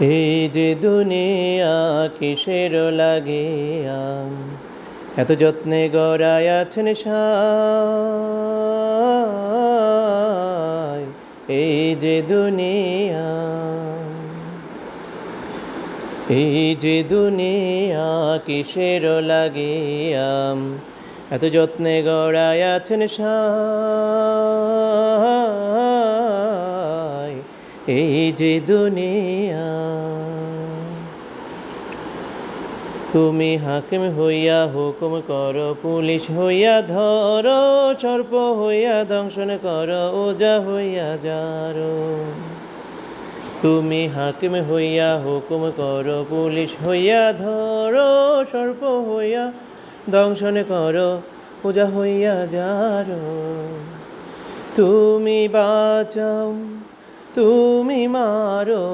এই যে দুনিয়া কিসের লাগিয়া এত যত্নে গড়াইয়াছেন সায়। এই যে দুনিয়া, এই যে দুনিয়া কিসের লাগিয়া এত যত্নে গড়াইয়াছেন সায়। এই যে দুনিয়া, তুমি হাকিম হইয়া হুকুম করো, পুলিশ হইয়া ধরো, সর্প হইয়া দংশন করো, ওজা হইয়া যারো। তুমি হাকিম হইয়া হুকুম করো, পুলিশ হইয়া ধরো, সর্প হইয়া দংশন করো, ওজা হইয়া যারো। তুমি বাঁচাও, তুমি মারো,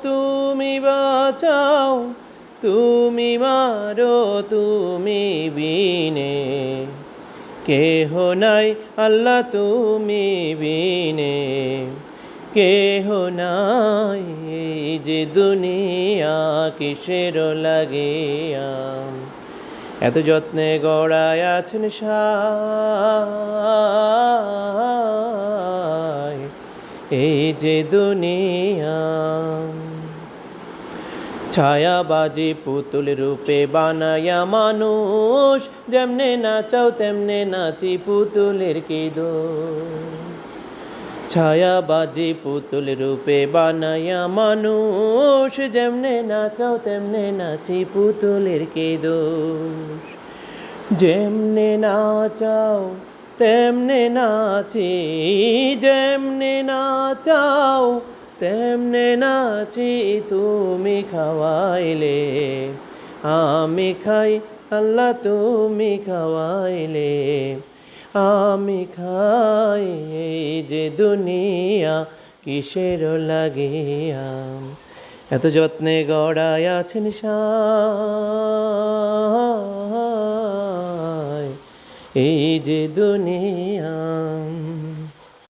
তুমি বাঁচাও, তুমি মারো, তুমি বিনে কেহ নাই আল্লাহ, তুমি বিনে কেহ নাই। এই যে দুনিয়া কিসের লাগিয়া এত যত্নে গড়াইয়াছেন সায়। এই যে দুনিয়া, ছায়াবাজি পুতুল রূপে বানায়া মানুষ, যেমনে নাচাও তেমনে নাচি, পুতুলের কি দোষ। ছায়াবাজি পুতুল রূপে বানায়া মানুষ, যেমনে নাচাও তেমনে নাচি, পুতুলের কি দোষ। যেমনে নাচাও তেমনে নাচি, যেমনে নাচাও তেমনে নাচি, তুমি খাওয়াইলে আমি খাই আল্লাহ, তুমি খাওয়াইলে আমি খাই। এই যে দুনিয়া কিসের লাগিয়া এত যত্নে গড়াইয়াছেন সায়। এই যে দুনিয়া।